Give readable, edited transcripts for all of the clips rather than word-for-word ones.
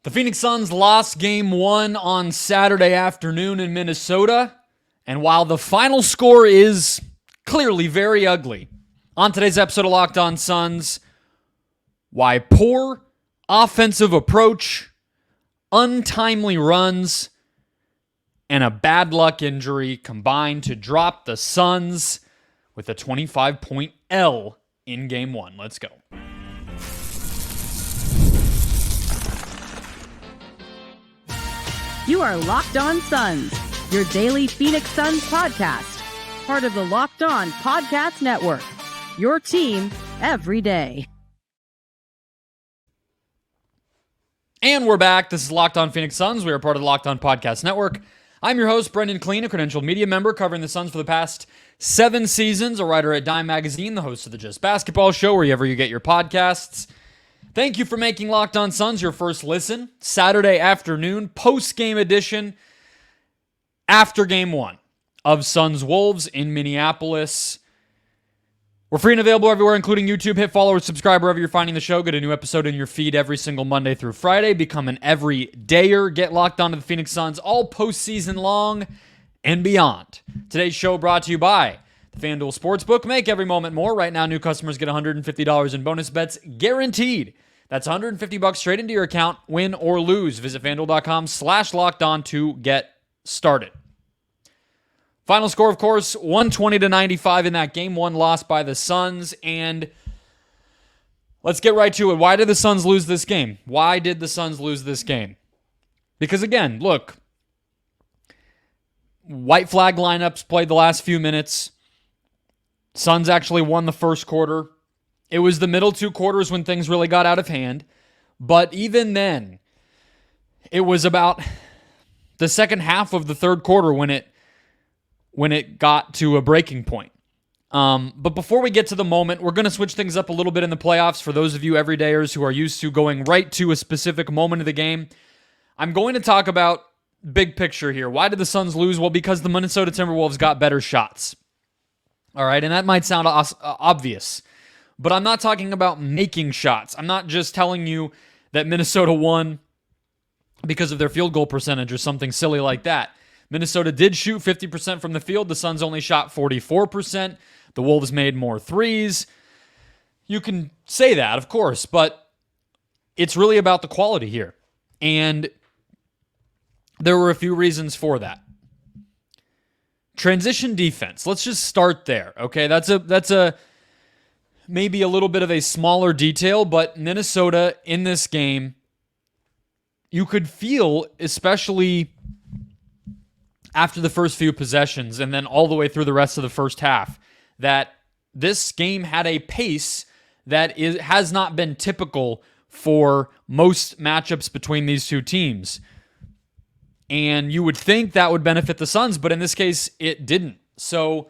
The Phoenix Suns lost Game 1 on Saturday afternoon in Minnesota, and while the final score is clearly very ugly, on today's episode of Locked On Suns, why poor offensive approach, untimely runs, and a bad luck injury combined to drop the Suns with a 25-point L in Game 1. Let's go. You are Locked On Suns, your daily Phoenix Suns podcast, part of the Locked On Podcast Network, your team every day. And we're back. This is Locked On Phoenix Suns. We are part of the Locked On Podcast Network. I'm your host, Brendon Kleen, a credentialed media member covering the Suns for the past 7 seasons, a writer at Dime Magazine, the host of the Just Basketball Show, wherever you get your podcasts. Thank you for making Locked On Suns your first listen. Saturday afternoon, post-game edition after Game 1 of Suns-Wolves in Minneapolis. We're free and available everywhere, including YouTube. Hit follow or subscribe wherever you're finding the show. Get a new episode in your feed every single Monday through Friday. Become an everydayer. Get locked onto the Phoenix Suns all postseason long and beyond. Today's show brought to you by the FanDuel Sportsbook. Make every moment more. Right now, new customers get $150 in bonus bets guaranteed. That's $150 straight into your account, win or lose. Visit FanDuel.com/LockedOn to get started. Final score, of course, 120-95 in that Game 1 loss by the Suns. And let's get right to it. Why did the Suns lose this game? Why did the Suns lose this game? Because, again, look, white flag lineups played the last few minutes. Suns actually won the first quarter. It was the middle 2 quarters when things really got out of hand. But even then, it was about the second half of the third quarter when it got to a breaking point. But before we get to the moment, we're going to switch things up a little bit in the playoffs for those of you everydayers who are used to going right to a specific moment of the game. I'm going to talk about big picture here. Why did the Suns lose? Well, because the Minnesota Timberwolves got better shots. All right, and that might sound obvious, but I'm not talking about making shots. I'm not just telling you that Minnesota won because of their field goal percentage or something silly like that. Minnesota did shoot 50% from the field. The Suns only shot 44%. The Wolves made more threes. You can say that, of course, but it's really about the quality here. And there were a few reasons for that. Transition defense. Let's just start there, okay? That's a maybe a little bit of a smaller detail, but Minnesota in this game, you could feel, especially after the first few possessions and then all the way through the rest of the first half, that this game had a pace that has not been typical for most matchups between these two teams. And you would think that would benefit the Suns, but in this case, it didn't. So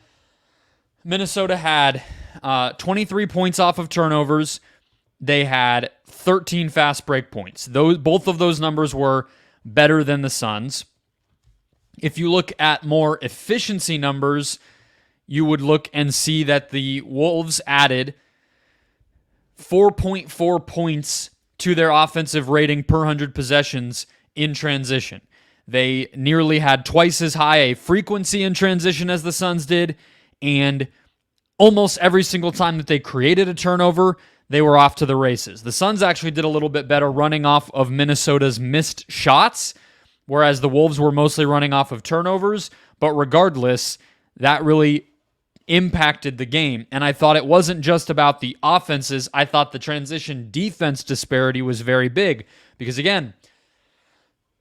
Minnesota had 23 points off of turnovers. They had 13 fast break points. Both of those numbers were better than the Suns. If you look at more efficiency numbers, you would look and see that the Wolves added 4.4 points to their offensive rating per 100 possessions in transition. They nearly had twice as high a frequency in transition as the Suns did, and almost every single time that they created a turnover, they were off to the races. The Suns actually did a little bit better running off of Minnesota's missed shots, whereas the Wolves were mostly running off of turnovers. But regardless, that really impacted the game. And I thought it wasn't just about the offenses. I thought the transition defense disparity was very big. Because again,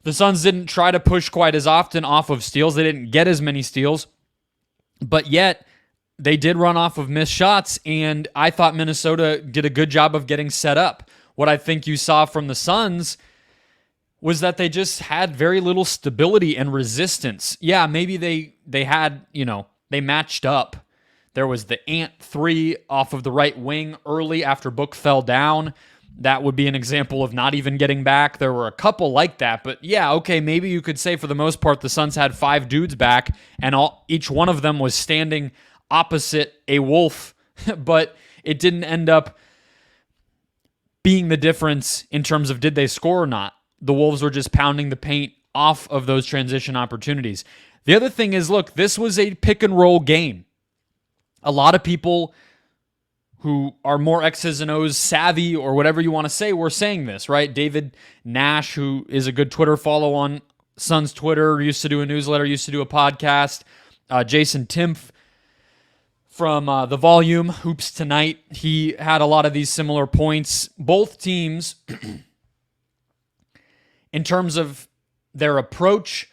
the Suns didn't try to push quite as often off of steals. They didn't get as many steals. But yet, they did run off of missed shots. And I thought Minnesota did a good job of getting set up. What I think you saw from the Suns was that they just had very little stability and resistance. Yeah, maybe they had, they matched up. There was the Ant 3 off of the right wing early after Book fell down. That would be an example of not even getting back. There were a couple like that, but yeah, okay, maybe you could say for the most part the Suns had 5 dudes back, and each one of them was standing opposite a Wolf, but it didn't end up being the difference in terms of did they score or not. the Wolves were just pounding the paint off of those transition opportunities. The other thing is, look, this was a pick and roll game. A lot of people who are more X's and O's savvy or whatever you want to say were saying this, right? David Nash, who is a good Twitter follow on Suns Twitter, used to do a newsletter, used to do a podcast. Jason Timpf from The Volume, Hoops Tonight, he had a lot of these similar points. Both teams, in terms of their approach,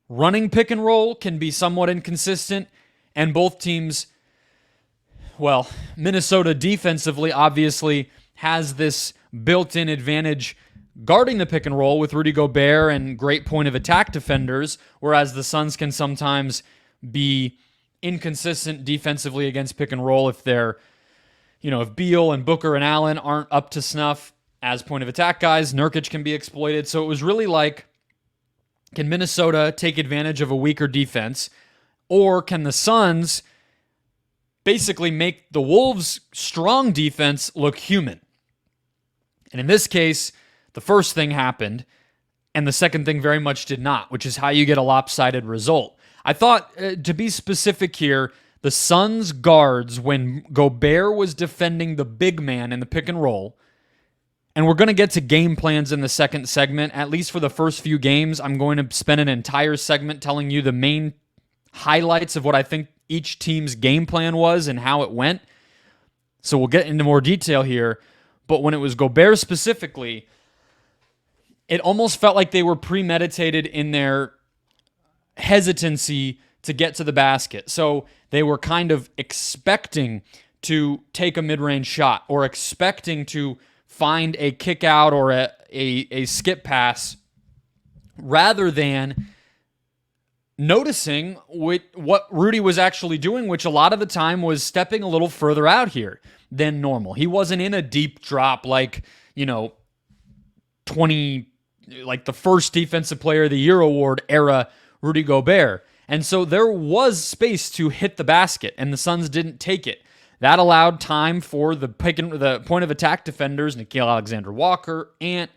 running pick and roll can be somewhat inconsistent, and both teams, well, Minnesota defensively obviously has this built-in advantage guarding the pick and roll with Rudy Gobert and great point of attack defenders, whereas the Suns can sometimes be inconsistent defensively against pick and roll if they're, if Beal and Booker and Allen aren't up to snuff as point of attack guys. Nurkic can be exploited. So it was really like, can Minnesota take advantage of a weaker defense, or can the Suns basically make the Wolves' strong defense look human? And in this case, the first thing happened, and the second thing very much did not, which is how you get a lopsided result. I thought, to be specific here, the Suns' guards, when Gobert was defending the big man in the pick and roll, and we're going to get to game plans in the second segment, at least for the first few games. I'm going to spend an entire segment telling you the main highlights of what I think each team's game plan was and how it went. So we'll get into more detail here. But when it was Gobert specifically, it almost felt like they were premeditated in their hesitancy to get to the basket. So they were kind of expecting to take a mid-range shot or expecting to find a kick out or a skip pass rather than noticing what Rudy was actually doing, which a lot of the time was stepping a little further out here than normal. He wasn't in a deep drop like, like the first Defensive Player of the Year award era Rudy Gobert. And so there was space to hit the basket, and the Suns didn't take it. That allowed time for the point of attack defenders, Nickeil Alexander-Walker, Ant,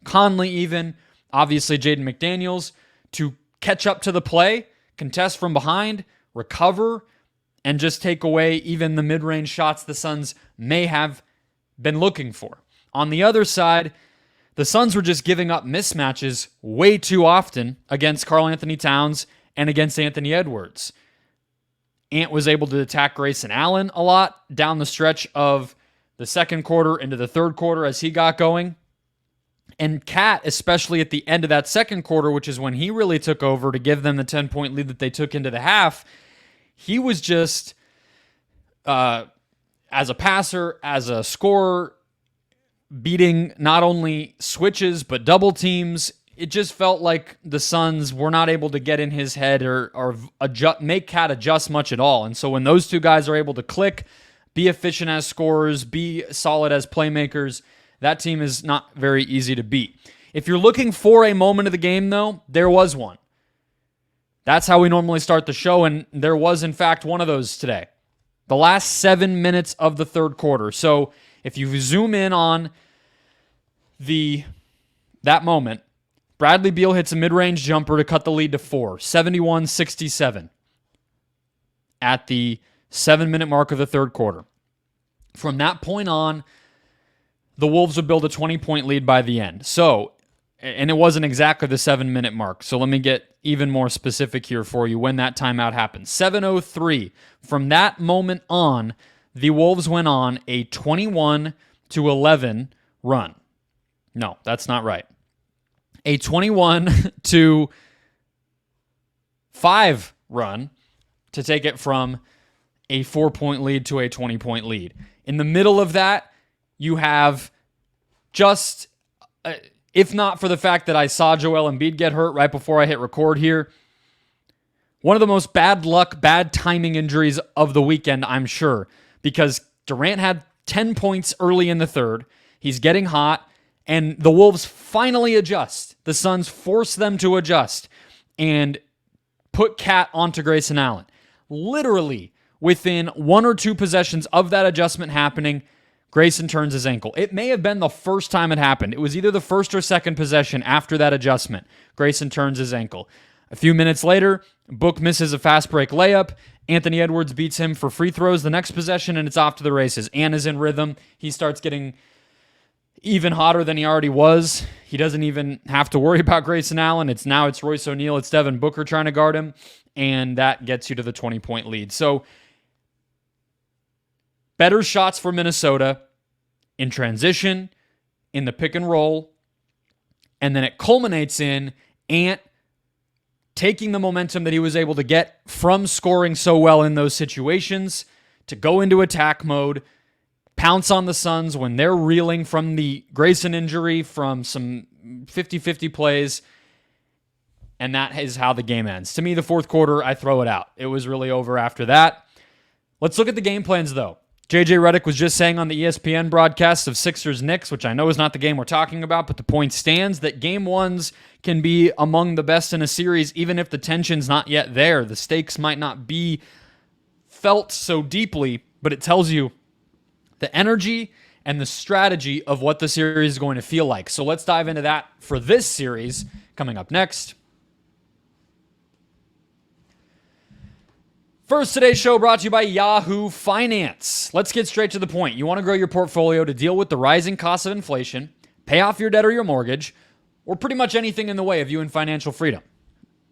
Conley even, obviously Jaden McDaniels, to catch up to the play, contest from behind, recover, and just take away even the mid-range shots the Suns may have been looking for. On the other side, the Suns were just giving up mismatches way too often against Karl-Anthony Towns and against Anthony Edwards. Ant was able to attack Grayson Allen a lot down the stretch of the second quarter into the third quarter as he got going. And Cat, especially at the end of that second quarter, which is when he really took over to give them the 10-point lead that they took into the half, he was just, as a passer, as a scorer, beating not only switches but double teams. It just felt like the Suns were not able to get in his head or make Cat adjust much at all. And so when those two guys are able to click, be efficient as scorers, be solid as playmakers, that team is not very easy to beat. If you're looking for a moment of the game, though, there was one. That's how we normally start the show, and there was, in fact, one of those today. The last 7 minutes of the third quarter. So if you zoom in on that moment, Bradley Beal hits a mid-range jumper to cut the lead to 4, 71-67 at the 7-minute mark of the third quarter. From that point on, the Wolves would build a 20-point lead by the end. So, and it wasn't exactly the 7-minute mark. So let me get even more specific here for you when that timeout happened. 7:03. From that moment on, the Wolves went on a 21-11 run. No, that's not right. A 21-5 run to take it from a 4-point lead to a 20-point lead. In the middle of that, you have just, if not for the fact that I saw Joel Embiid get hurt right before I hit record here, one of the most bad luck, bad timing injuries of the weekend, I'm sure, because Durant had 10 points early in the third. He's getting hot, and the Wolves finally adjust. The Suns force them to adjust and put Cat onto Grayson Allen. Literally, within one or two possessions of that adjustment happening, Grayson turns his ankle. It may have been the first time it happened. It was either the first or second possession after that adjustment. Grayson turns his ankle. A few minutes later, Book misses a fast break layup. Anthony Edwards beats him for free throws the next possession, and it's off to the races. Ant is in rhythm. He starts getting even hotter than he already was. He doesn't even have to worry about Grayson Allen. It's Royce O'Neal. It's Devin Booker trying to guard him, and that gets you to the 20-point lead. So better shots for Minnesota in transition, in the pick and roll, and then it culminates in Ant taking the momentum that he was able to get from scoring so well in those situations to go into attack mode, pounce on the Suns when they're reeling from the Grayson injury, from some 50-50 plays, and that is how the game ends. To me, the fourth quarter, I throw it out. It was really over after that. Let's look at the game plans, though. JJ Redick was just saying on the ESPN broadcast of Sixers-Knicks, which I know is not the game we're talking about, but the point stands that game ones can be among the best in a series, even if the tension's not yet there. The stakes might not be felt so deeply, but it tells you the energy and the strategy of what the series is going to feel like. So let's dive into that for this series coming up next. First, today's show brought to you by Yahoo Finance. Let's get straight to the point. You want to grow your portfolio to deal with the rising costs of inflation, pay off your debt or your mortgage, or pretty much anything in the way of you and financial freedom.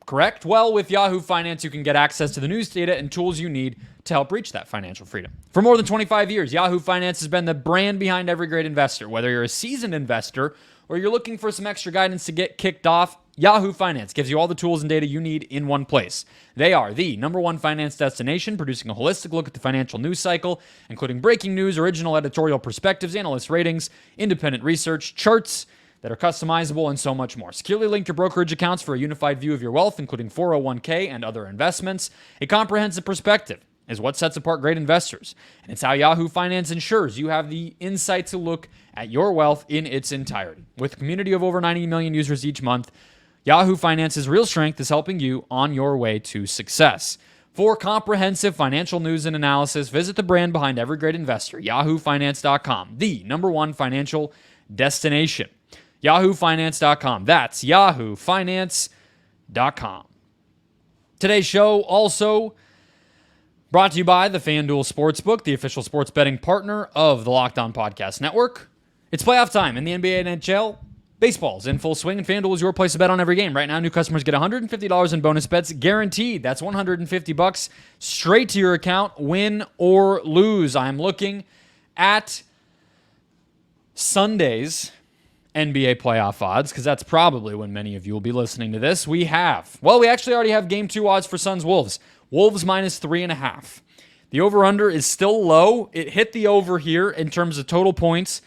Correct? Well, with Yahoo Finance, you can get access to the news data and tools you need to help reach that financial freedom. For more than 25 years, Yahoo Finance has been the brand behind every great investor. Whether you're a seasoned investor or you're looking for some extra guidance to get kicked off, Yahoo Finance gives you all the tools and data you need in one place. They are the #1 finance destination, producing a holistic look at the financial news cycle, including breaking news, original editorial perspectives, analyst ratings, independent research, charts that are customizable, and so much more. Securely link your brokerage accounts for a unified view of your wealth, including 401k and other investments. A comprehensive perspective is what sets apart great investors, and it's how Yahoo Finance ensures you have the insight to look at your wealth in its entirety. With a community of over 90 million users each month, Yahoo Finance's real strength is helping you on your way to success. For comprehensive financial news and analysis, visit the brand behind every great investor, yahoofinance.com, the #1 financial destination. yahoofinance.com. That's yahoofinance.com. Today's show also brought to you by the FanDuel Sportsbook, the official sports betting partner of the Locked On Podcast Network. It's playoff time in the NBA and NHL. Baseball's in full swing, and FanDuel is your place to bet on every game. Right now, new customers get $150 in bonus bets guaranteed. That's $150 straight to your account, win or lose. I'm looking at Sunday's NBA playoff odds, because that's probably when many of you will be listening to this. We actually already have Game 2 odds for Suns-Wolves. Wolves -3.5. The over-under is still low. It hit the over here in terms of total points.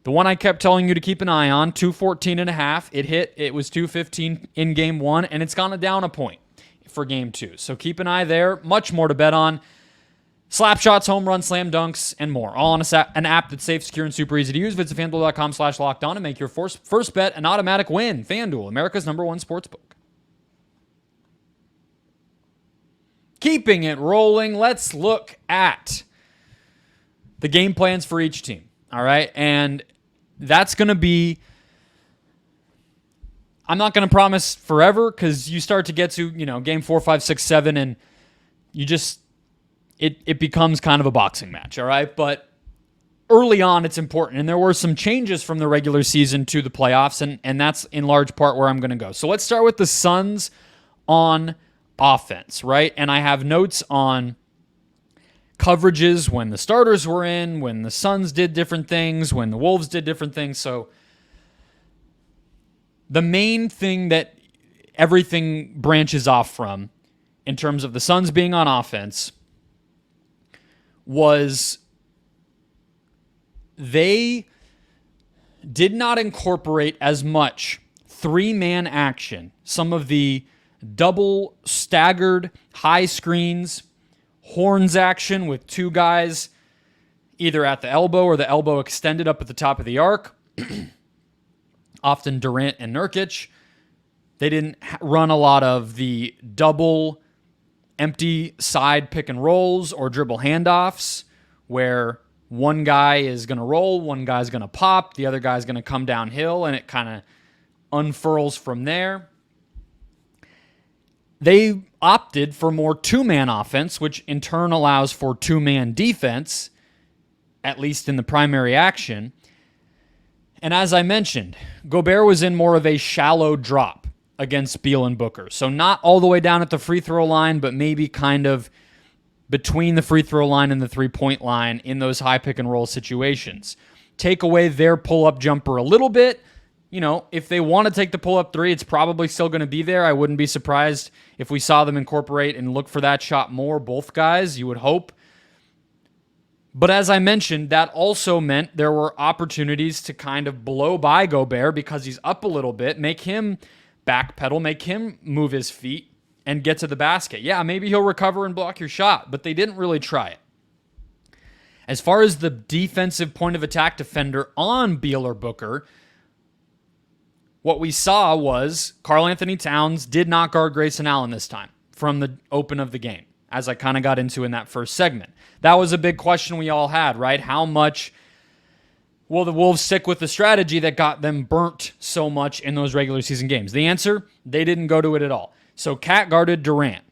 The one I kept telling you to keep an eye on, 214.5. It was 215 in Game 1, and it's gone down a point for Game 2. So keep an eye there. Much more to bet on. Slap shots, home runs, slam dunks, and more. All on an app that's safe, secure, and super easy to use. Visit FanDuel.com/LockedOn and make your first bet an automatic win. FanDuel, America's #1 sportsbook. Keeping it rolling, let's look at the game plans for each team. All right, and that's going to be, I'm not going to promise forever, because you start to get to, game 4, 5, 6, 7, and you just, it becomes kind of a boxing match, all right? But early on, it's important, and there were some changes from the regular season to the playoffs, and that's in large part where I'm going to go. So let's start with the Suns on offense, right? And I have notes on coverages when the starters were in, when the Suns did different things, when the Wolves did different things. So the main thing that everything branches off from in terms of the Suns being on offense was they did not incorporate as much three-man action, some of the double staggered high screens, horns action with two guys either at the elbow or the elbow extended up at the top of the arc, often Durant and Nurkic. They didn't run a lot of the double empty side pick and rolls or dribble handoffs where one guy is going to roll, one guy's going to pop, the other guy's going to come downhill, and it kind of unfurls from there. They opted for more two-man offense, which in turn allows for two-man defense, at least in the primary action. And as I mentioned, Gobert was in more of a shallow drop against Beal and Booker. So not all the way down at the free throw line, but maybe kind of between the free throw line and the three-point line in those high pick-and-roll situations. Take away their pull-up jumper a little bit. You know, if they want to take the pull-up three, it's probably still going to be there. I wouldn't be surprised if we saw them incorporate and look for that shot more, both guys, you would hope. But as I mentioned, that also meant there were opportunities to kind of blow by Gobert because he's up a little bit, make him backpedal, make him move his feet and get to the basket. Yeah, maybe he'll recover and block your shot, but they didn't really try it. As far as the defensive point of attack defender on Beal or Booker, what we saw was Karl-Anthony Towns did not guard Grayson Allen this time from the open of the game, as I kind of got into in that first segment. That was a big question we all had, right? How much will the Wolves stick with the strategy that got them burnt so much in those regular season games? The answer, they didn't go to it at all. So Cat guarded Durant,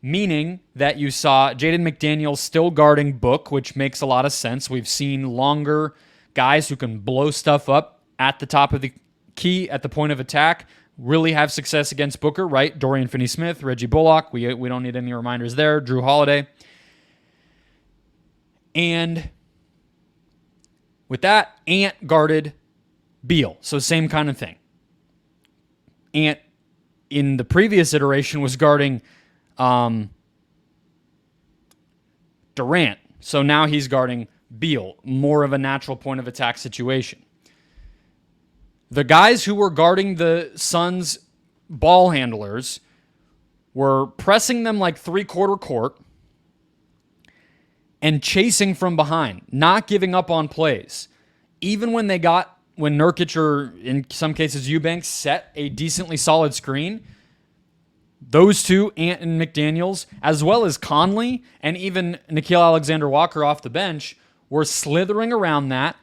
meaning that you saw Jaden McDaniels still guarding Book, which makes a lot of sense. We've seen longer guys who can blow stuff up at the top of the key at the point of attack really have success against Booker, right? Dorian Finney-Smith, Reggie Bullock. We don't need any reminders there. Drew Holiday. And with that, Ant guarded Beal. So same kind of thing. Ant, in the previous iteration, was guarding Durant. So now he's guarding Beal. More of a natural point of attack situation. The guys who were guarding the Suns' ball handlers were pressing them like three-quarter court and chasing from behind, not giving up on plays. Even when Nurkic or in some cases Eubanks set a decently solid screen, those two, Ant and McDaniels, as well as Conley and even Nickeil Alexander-Walker off the bench, were slithering around that,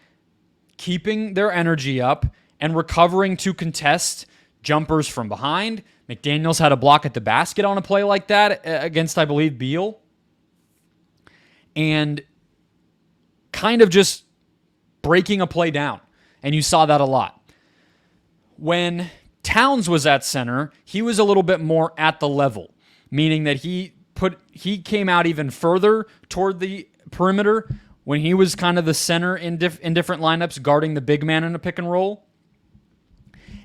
keeping their energy up, and recovering to contest jumpers from behind. McDaniels had a block at the basket on a play like that against, I believe, Beal. And kind of just breaking a play down. And you saw that a lot. When Towns was at center, he was a little bit more at the level, meaning that he came out even further toward the perimeter when he was kind of the center in different lineups, guarding the big man in a pick and roll.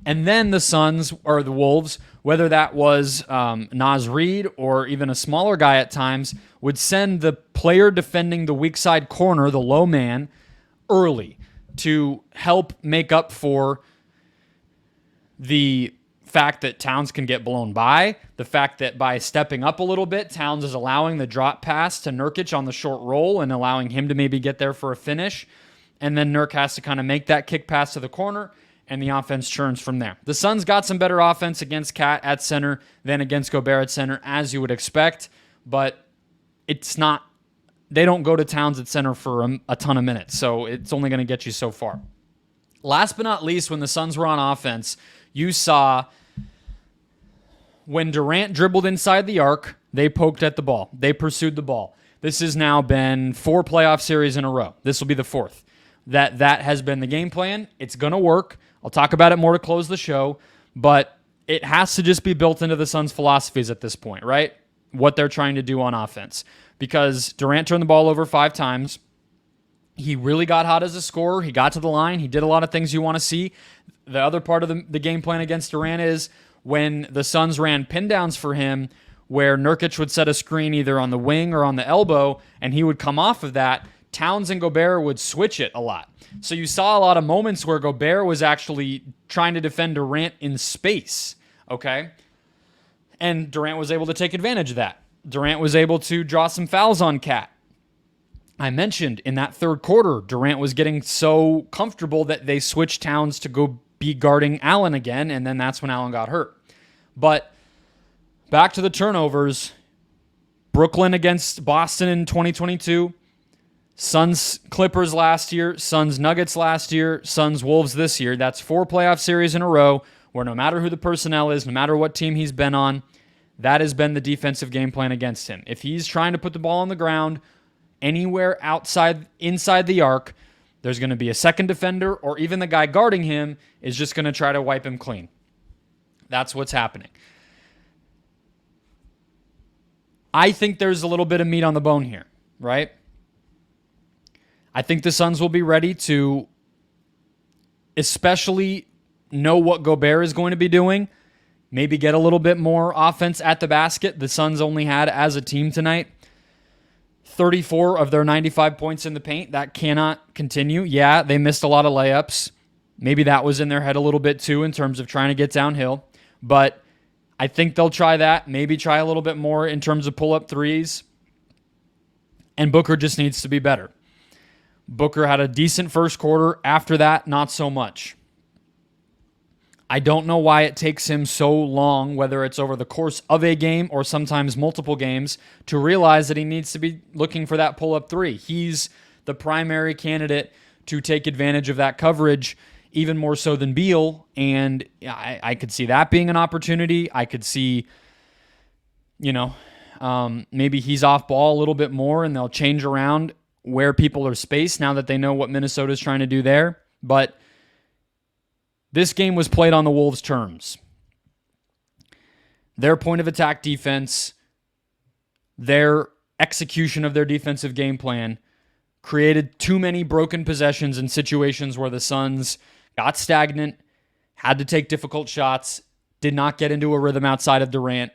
And then the Suns, or the Wolves, whether that was Naz Reid or even a smaller guy at times, would send the player defending the weak side corner, the low man, early to help make up for the fact that Towns can get blown by, the fact that by stepping up a little bit, Towns is allowing the drop pass to Nurkic on the short roll and allowing him to maybe get there for a finish. And then Nurk has to kind of make that kick pass to the corner, and the offense churns from there. The Suns got some better offense against Cat at center than against Gobert at center, as you would expect, but it's not, they don't go to Towns at center for a ton of minutes, so it's only going to get you so far. Last but not least, when the Suns were on offense, you saw when Durant dribbled inside the arc, they poked at the ball. They pursued the ball. This has now been 4 playoff series in a row. This will be the 4th. That has been the game plan. It's going to work. I'll talk about it more to close the show, but it has to just be built into the Suns' philosophies at this point, right? What they're trying to do on offense. Because Durant turned the ball over 5 times. He really got hot as a scorer. He got to the line. He did a lot of things you want to see. The other part of the game plan against Durant is when the Suns ran pin downs for him, where Nurkic would set a screen either on the wing or on the elbow, and he would come off of that, Towns and Gobert would switch it a lot. So you saw a lot of moments where Gobert was actually trying to defend Durant in space, okay? And Durant was able to take advantage of that. Durant was able to draw some fouls on Cat. I mentioned in that third quarter, Durant was getting so comfortable that they switched Towns to go be guarding Allen again, and then that's when Allen got hurt. But back to the turnovers. Brooklyn against Boston in 2022. Suns Clippers last year, Suns Nuggets last year, Suns Wolves this year. That's 4 playoff series in a row where no matter who the personnel is, no matter what team he's been on, that has been the defensive game plan against him. If he's trying to put the ball on the ground anywhere inside the arc, there's going to be a second defender, or even the guy guarding him is just going to try to wipe him clean. That's what's happening. I think there's a little bit of meat on the bone here, right? I think the Suns will be ready to especially know what Gobert is going to be doing, maybe get a little bit more offense at the basket. The Suns only had, as a team tonight, 34 of their 95 points in the paint. That cannot continue. Yeah, they missed a lot of layups. Maybe that was in their head a little bit too in terms of trying to get downhill. But I think they'll try that. Maybe try a little bit more in terms of pull-up threes. And Booker just needs to be better. Booker had a decent first quarter. After that, not so much. I don't know why it takes him so long, whether it's over the course of a game or sometimes multiple games, to realize that he needs to be looking for that pull-up three. He's the primary candidate to take advantage of that coverage, even more so than Beal, and I could see that being an opportunity. I could see, maybe he's off ball a little bit more and they'll change around where people are spaced now that they know what Minnesota's trying to do there. But this game was played on the Wolves' terms. Their point of attack defense, their execution of their defensive game plan created too many broken possessions in situations where the Suns got stagnant, had to take difficult shots, did not get into a rhythm outside of Durant,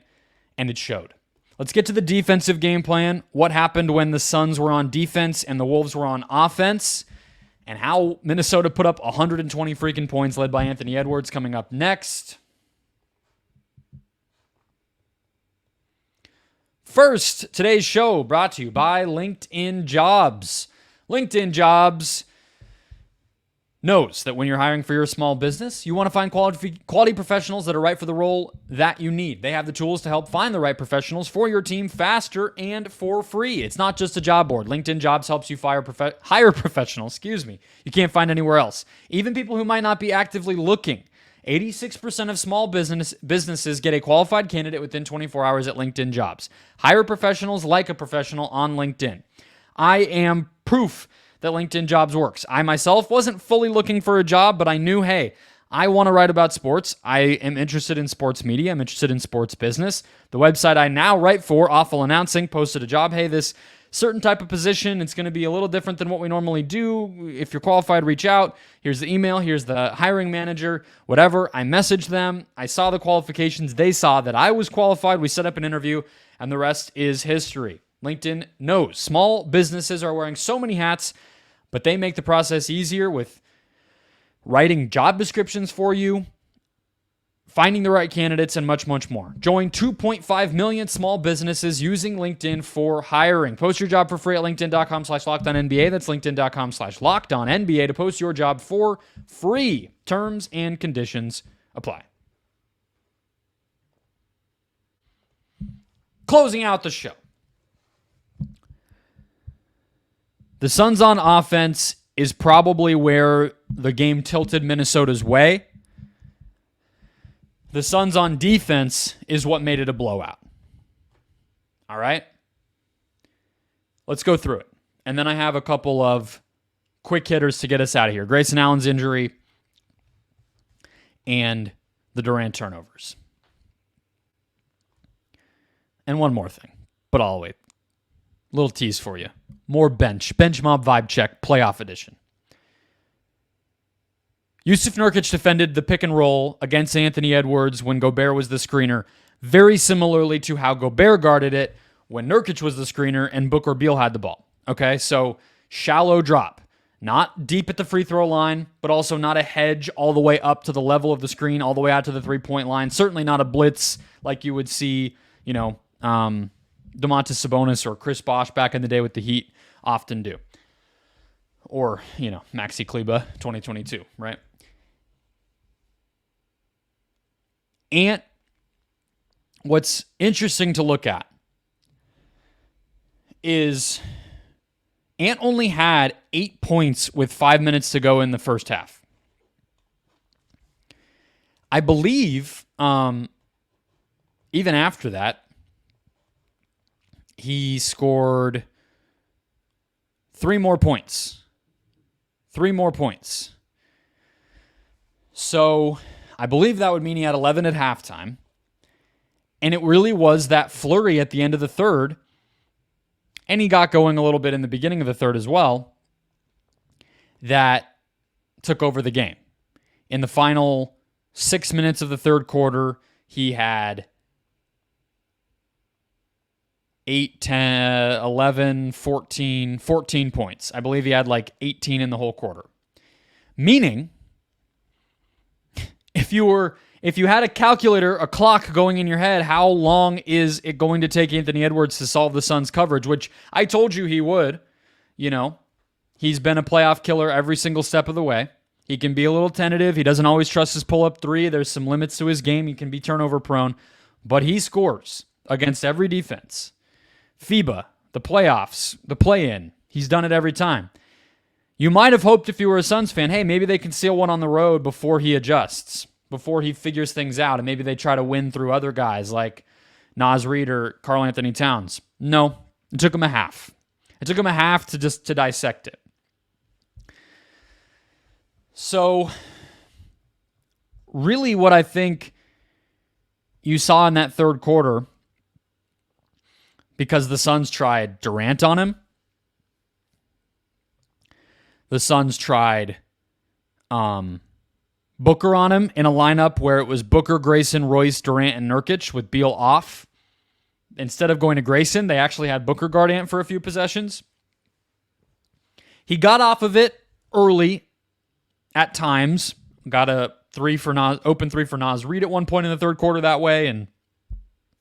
and it showed. Let's get to the defensive game plan. What happened when the Suns were on defense and the Wolves were on offense, and how Minnesota put up 120 freaking points led by Anthony Edwards coming up next. First, today's show brought to you by LinkedIn Jobs. LinkedIn Jobs knows that when you're hiring for your small business, you want to find quality professionals that are right for the role that you need. They have the tools to help find the right professionals for your team faster and for free. It's not just a job board. LinkedIn Jobs helps you hire professionals, you can't find anywhere else. Even people who might not be actively looking. 86% of small businesses get a qualified candidate within 24 hours at LinkedIn Jobs. Hire professionals like a professional on LinkedIn. I am proof that LinkedIn Jobs works. I myself wasn't fully looking for a job, but I knew, hey, I want to write about sports. I am interested in sports media. I'm interested in sports business. The website I now write for, Awful Announcing, posted a job. Hey, this certain type of position, it's going to be a little different than what we normally do. If you're qualified, reach out. Here's the email. Here's the hiring manager, whatever. I messaged them. I saw the qualifications. They saw that I was qualified. We set up an interview, and the rest is history. LinkedIn knows small businesses are wearing so many hats, but they make the process easier with writing job descriptions for you, finding the right candidates, and much, much more. Join 2.5 million small businesses using LinkedIn for hiring. Post your job for free at linkedin.com/LockedOnNBA. That's linkedin.com/LockedOnNBA to post your job for free. Terms and conditions apply. Closing out the show. The Suns on offense is probably where the game tilted Minnesota's way. The Suns on defense is what made it a blowout. All right? Let's go through it. And then I have a couple of quick hitters to get us out of here. Grayson Allen's injury and the Durant turnovers. And one more thing, but I'll wait. Little tease for you. More bench mob vibe check, playoff edition. Yusuf Nurkic defended the pick and roll against Anthony Edwards when Gobert was the screener, very similarly to how Gobert guarded it when Nurkic was the screener and Booker Beal had the ball. Okay, so shallow drop. Not deep at the free throw line, but also not a hedge all the way up to the level of the screen, all the way out to the three-point line. Certainly not a blitz like you would see, Domantas Sabonis or Chris Bosh back in the day with the Heat often do. Or, Maxi Kleba 2022, right? And what's interesting to look at is Ant only had 8 points with 5 minutes to go in the first half. I believe even after that, he scored 3 more points. 3 more points. So I believe that would mean he had 11 at halftime. And it really was that flurry at the end of the third, and he got going a little bit in the beginning of the third as well, that took over the game. In the final 6 minutes of the third quarter, he had 8, 10, 11, 14 points. I believe he had like 18 in the whole quarter. Meaning, if you had a calculator, a clock going in your head, how long is it going to take Anthony Edwards to solve the Suns' coverage, which I told you he would. He's been a playoff killer every single step of the way. He can be a little tentative. He doesn't always trust his pull-up three. There's some limits to his game. He can be turnover prone, but he scores against every defense. FIBA, the playoffs, the play-in, he's done it every time. You might have hoped if you were a Suns fan, hey, maybe they can steal one on the road before he adjusts, before he figures things out, and maybe they try to win through other guys like Naz Reid or Karl-Anthony Towns. No, it took him a half. It took him a half to dissect it. So, really what I think you saw in that third quarter, because the Suns tried Durant on him, the Suns tried Booker on him in a lineup where it was Booker, Grayson, Royce, Durant, and Nurkic with Beal off. Instead of going to Grayson, they actually had Booker guard Ant for a few possessions. He got off of it early at times. Got a open three for Naz Reid at one point in the third quarter that way, and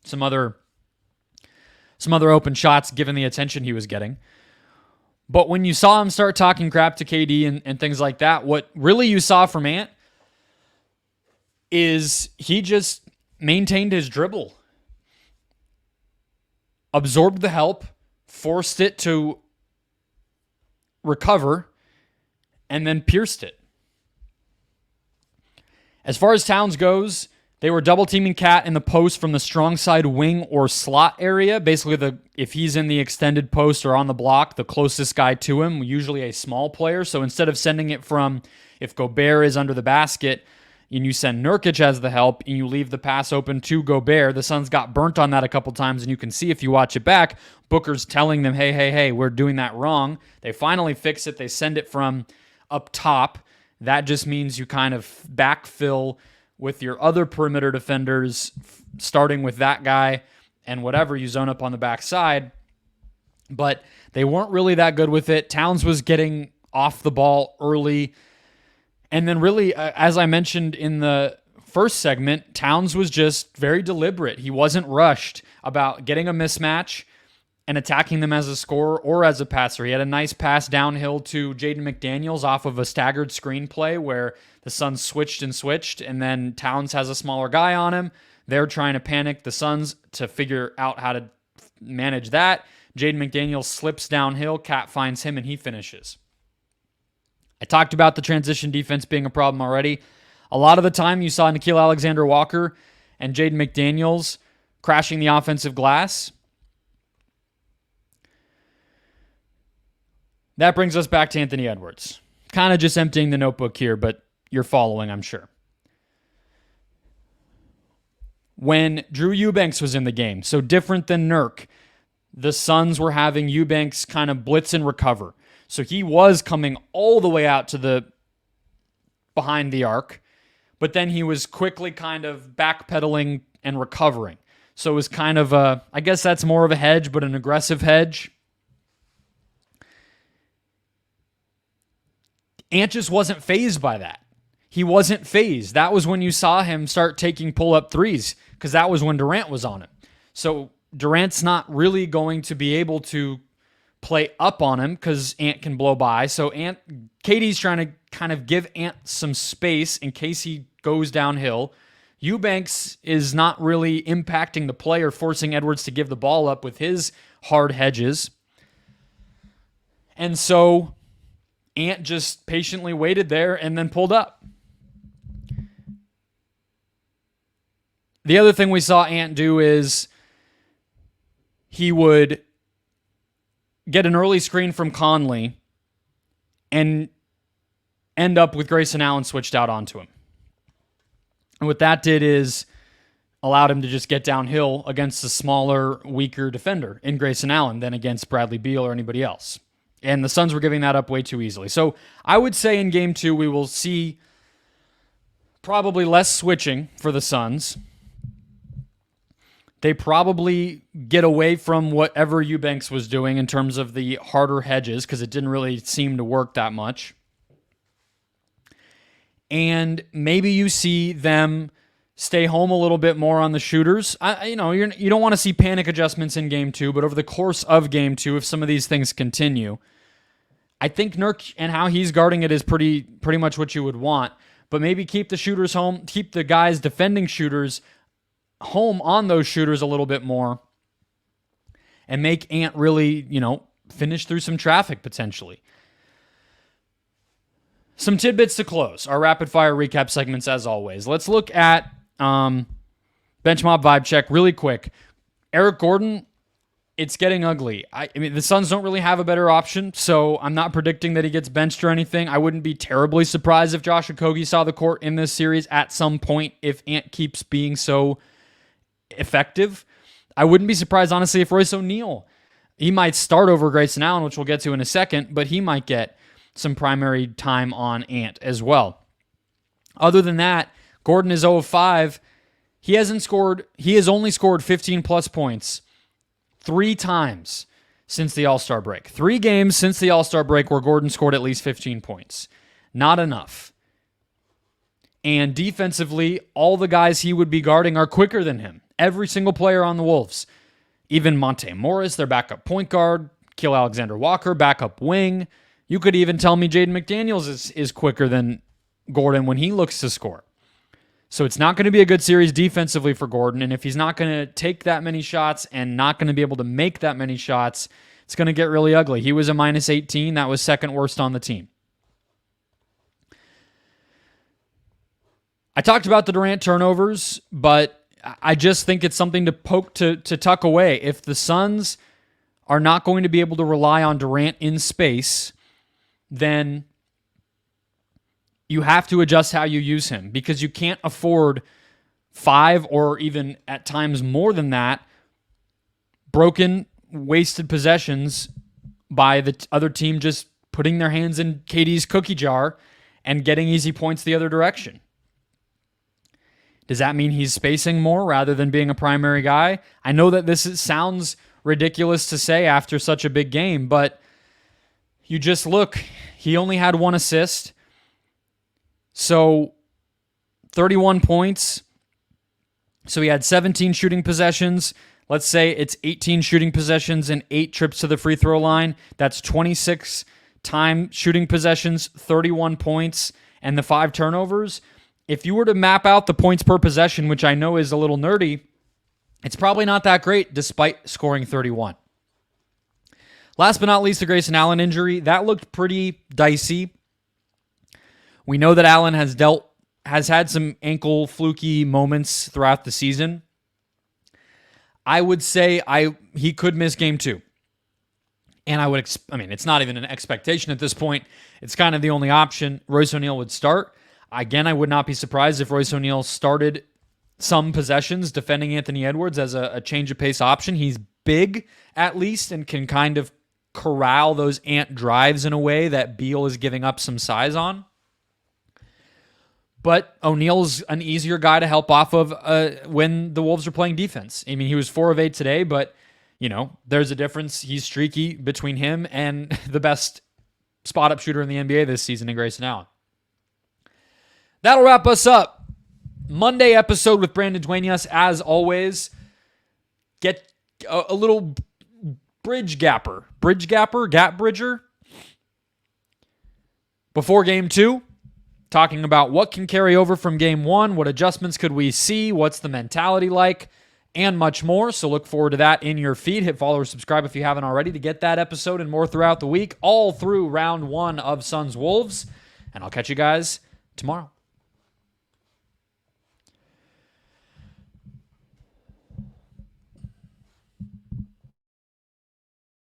some other open shots given the attention he was getting. But when you saw him start talking crap to KD and things like that, what really you saw from Ant is he just maintained his dribble, absorbed the help, forced it to recover, and then pierced it. As far as Towns goes, they were double-teaming Cat in the post from the strong side wing or slot area. Basically, if he's in the extended post or on the block, the closest guy to him, usually a small player. So instead of sending it from, if Gobert is under the basket, and you send Nurkic as the help, and you leave the pass open to Gobert, the Suns got burnt on that a couple times, and you can see if you watch it back, Booker's telling them, hey, we're doing that wrong. They finally fix it. They send it from up top. That just means you kind of backfill with your other perimeter defenders, starting with that guy and whatever, you zone up on the backside. But they weren't really that good with it. Towns was getting off the ball early. And then really, as I mentioned in the first segment, Towns was just very deliberate. He wasn't rushed about getting a mismatch and attacking them as a scorer or as a passer. He had a nice pass downhill to Jaden McDaniels off of a staggered screen play where the Suns switched, and then Towns has a smaller guy on him. They're trying to panic the Suns to figure out how to manage that. Jaden McDaniels slips downhill, Cat finds him, and he finishes. I talked about the transition defense being a problem already. A lot of the time you saw Nickeil Alexander-Walker and Jaden McDaniels crashing the offensive glass. That brings us back to Anthony Edwards. Kind of just emptying the notebook here, but you're following, I'm sure. When Drew Eubanks was in the game, so different than Nurk, the Suns were having Eubanks kind of blitz and recover. So he was coming all the way out to the behind the arc, but then he was quickly kind of backpedaling and recovering. So it was kind of I guess that's more of a hedge, but an aggressive hedge. Ant just wasn't fazed by that. He wasn't fazed. That was when you saw him start taking pull-up threes, because that was when Durant was on him. So Durant's not really going to be able to play up on him because Ant can blow by. So KD's trying to kind of give Ant some space in case he goes downhill. Eubanks is not really impacting the play or forcing Edwards to give the ball up with his hard hedges. And so Ant just patiently waited there and then pulled up. The other thing we saw Ant do is he would get an early screen from Conley and end up with Grayson Allen switched out onto him. And what that did is allowed him to just get downhill against a smaller, weaker defender in Grayson Allen than against Bradley Beal or anybody else. And the Suns were giving that up way too easily. So I would say in Game 2 we will see probably less switching for the Suns. They probably get away from whatever Eubanks was doing in terms of the harder hedges because it didn't really seem to work that much. And maybe you see them stay home a little bit more on the shooters. You don't want to see panic adjustments in Game 2, but over the course of Game 2, if some of these things continue, I think Nurk and how he's guarding it is pretty much what you would want. But maybe keep the shooters home, keep the guys defending shooters home on those shooters a little bit more, and make Ant really, finish through some traffic potentially. Some tidbits to close our rapid fire recap segments as always. Let's look at bench mob vibe check really quick. Eric Gordon, it's getting ugly. I mean, the Suns don't really have a better option, so I'm not predicting that he gets benched or anything. I wouldn't be terribly surprised if Josh Okogie saw the court in this series at some point if Ant keeps being so effective. I wouldn't be surprised, honestly, if Royce O'Neal, he might start over Grayson Allen, which we'll get to in a second, but he might get some primary time on Ant as well. Other than that, Gordon is 0 of 5. He has only scored 15 plus points 3 times since the All-Star break. 3 games since the All-Star break where Gordon scored at least 15 points. Not enough. And defensively, all the guys he would be guarding are quicker than him. Every single player on the Wolves. Even Monte Morris, their backup point guard, Kill Alexander Walker, backup wing. You could even tell me Jaden McDaniels is quicker than Gordon when he looks to score. So it's not going to be a good series defensively for Gordon, and if he's not going to take that many shots and not going to be able to make that many shots, it's going to get really ugly. He was a minus 18. That was second worst on the team. I talked about the Durant turnovers, but I just think it's something to tuck away. If the Suns are not going to be able to rely on Durant in space, then you have to adjust how you use him because you can't afford 5 or even at times more than that broken, wasted possessions by the other team just putting their hands in KD's cookie jar and getting easy points the other direction. Does that mean he's spacing more rather than being a primary guy? I know that sounds ridiculous to say after such a big game, but you just look, he only had 1 assist. So 31 points. So he had 17 shooting possessions. Let's say it's 18 shooting possessions and 8 trips to the free throw line. That's 26 time shooting possessions, 31 points, and the 5 turnovers. If you were to map out the points per possession, which I know is a little nerdy, it's probably not that great despite scoring 31. Last but not least, the Grayson Allen injury. That looked pretty dicey. We know that Allen has had some ankle fluky moments throughout the season. I would say he could miss Game 2. And it's not even an expectation at this point. It's kind of the only option. Royce O'Neal would start. Again, I would not be surprised if Royce O'Neal started some possessions defending Anthony Edwards as a change of pace option. He's big, at least, and can kind of corral those Ant drives in a way that Beal is giving up some size on. But O'Neal's an easier guy to help off of when the Wolves are playing defense. I mean, he was 4 of 8 today, but, there's a difference. He's streaky between him and the best spot-up shooter in the NBA this season in Grayson Allen. That'll wrap us up. Monday episode with Brandon Duenas, as always. Get a little gap bridger before Game 2. Talking about what can carry over from Game 1, what adjustments could we see, what's the mentality like, and much more. So look forward to that in your feed. Hit follow or subscribe if you haven't already to get that episode and more throughout the week, all through round 1 of Suns Wolves. And I'll catch you guys tomorrow.